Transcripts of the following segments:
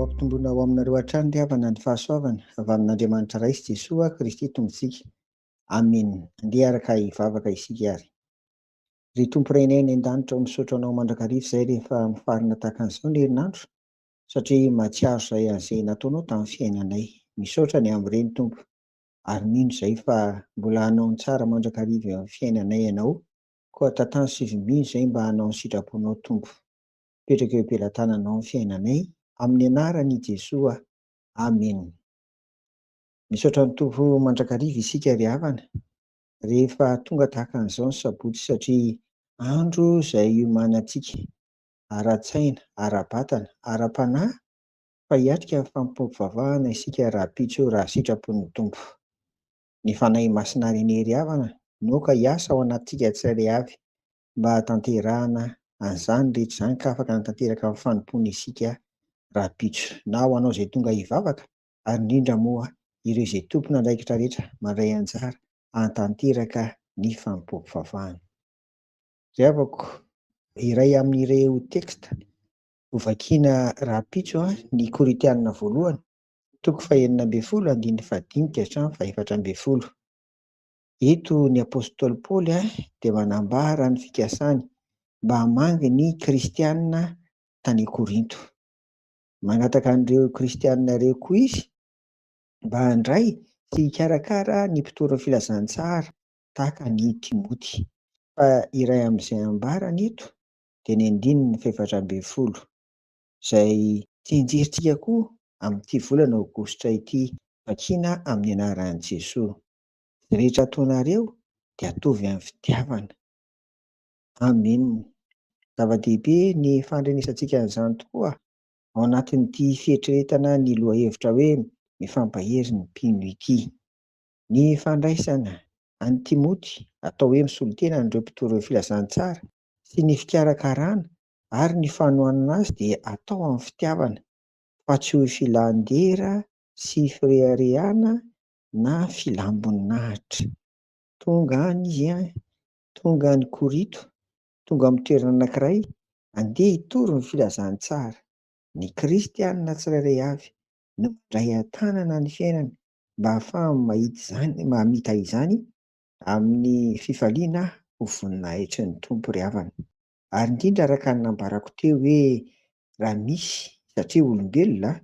ho ampitomboina ao aminareo hatrany ry havana ny fahasoavana avy amin'Andriamanitra Ray sy Jesoa Kristy Tomponsika. Amina. Andeha araka hivavaka isika ary. Ry Tompo Renay eny an-danitra misaotra anao mandrakariva izay rehefa mifarina tahaka an'izao ny herinandro, satria mahatsiaro izay an'izay nataonao tamin'ny fiainanay. Misaotra ny amin'ireny Tompo, ary mino izay fa mbola hanao ny tsara mandrakariva eo amin'ny fiainanay ianao, koa tantany sy mino izay mba hanao ny sitraponao Tompo. Petraka eo am-pelantananao amin'ny fiainanay, amin'ny anaran'i Jesoa. Amen. Misaotra ny Tompo mandrakariva isika ry havana rehefa tonga tahaka an'izao ny sabotsy, satria andro izay iomanantsika ara-tsaina, ara-batana, ara-panahy, fa hiatrika ny fampiompivavahana isika rahampitso raha sitrapon'ny Tompo. Ny fanahy masinariny ry havana naoka hiasa ao anatintsika tsirairay avy mba hatanterahana an'izany rehetra izany ka afaka hanatanteraka amin'ny fanompony isika rahampitso, na ho anao izay tonga hivavaka, ary indrindra moa ireo izay tompona andraikitra rehetra mandray anjara hanatanteraka ny fampiompivavahana. Ry havako, iray amin'ireo teksta hovakiana rahampitso ny Korinthiana voalohany, toko 2:15-4:11. Eto ny apôstôly Paoly dia manambara ny fikasany mba hamangy ny kristianina tany Korinto. Manataka an'ireo kristianina ireo koa izy mba handray sy hikarakara ny mpitondra filazantsara tahaka ny Timoty. Fa iray amin'izay ambarany eto dia ny 2:11 izay tsenjerintsika koa amin'ity volana aogositra ity, vakiana amin'ny anaran'i Jesoa. Rehetra ataonareo dia atovy amin'ny fitiavana. Amen. Zava-dehibe ny fandrenesantsika an'izany tokoa ao anatin'ity fieritreretana ny lohahevitra hoe mifampahery ny mpino ity. Ny fandraisana an'i Timoty atao hoe misolo tena an'ireo mpitondra filazantsara sy ny fikarakarana ary ny fanohanana azy dia atao amin'ny fitiavana, fa tsy ho filandera sy firehariana na filamboninahitra. Tonga any izy tonga any Korinto, tonga amin'ny toerana anankiray, andeha hitoro ny filazantsara. Ny kristianina tsirairay avy no mandray an-tanana ny fiainana mba ahafahany mahita izany, mahamita izany amin'ny fifaliana ho voninahitry ny Tompo ry havana. Ary indrindra araka ny nambarako teo hoe raha misy, satria olombelona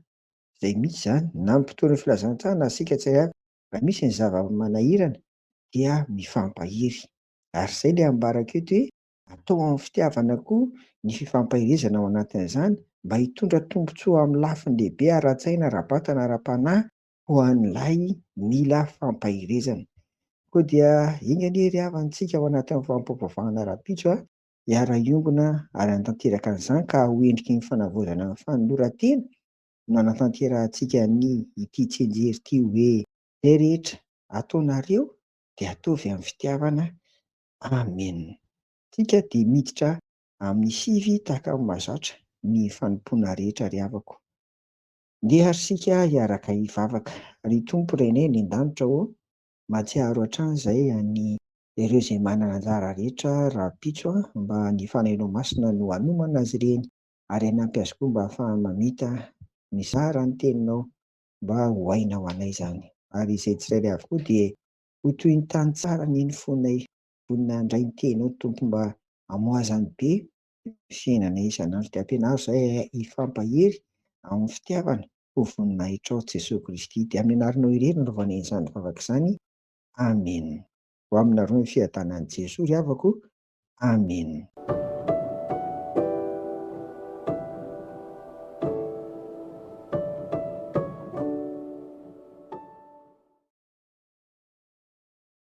izay misy izany na mpitondra filazantsara na isika tsirairay avy, raha misy ny zava-manahirana dia mifampahery. Ary izay ilay ambarako eto hoe atao amin'ny fitiavana koa ny fifampaherezana ao anatin'izany mba hitondra tombontsoa amin'ny lafiny lehibe ara-tsaina, ara-batana, ara-panahy ho an'ilay mila fampaherezana. Koa dia iny anie ry havantsika ao anatin'ny fampiompivavahana rahampitso hiara-iongona ary hanatanteraka an'izany ka ho endriky ny fanavaozana ny fanoloran-tena no hanatanterantsika ny ity tsenjery ity hoe izay rehetra ataonareo dia atovy amin'ny fitiavana. Amen. Tsika dia miditra amin'ny sivy tahaka ny mahazatra ny fanompoana rehetra ry havako. Ndeha ary isika hiaraka hivavaka. Ry Tompo Renay eny an-danitra mahatsiaro hatrany izay ireo izay manana anjara rehetra rahampitso mba ny fanahinao masina no hanomana azy ireny, ary hanampy azy koa mba hahafahany mamita ny tsara ny teninao mba ho aina ho anay izany. Ary izay tsirairay avokoa dia ho toy ny tany tsara ny fonay, vonina handray ny teninao Tompo mba hamoazany be fiainanay isan'andro. Dia ampianaro izay hifampahery amin'ny fitiavana ho voninahitrao Jesoa Kristy. Dia amin'ny anaranao irery no rovanay izany vavaka izany. Amen. Ho aminareo ny fiadanan'i Jesoa ry havako. Amen.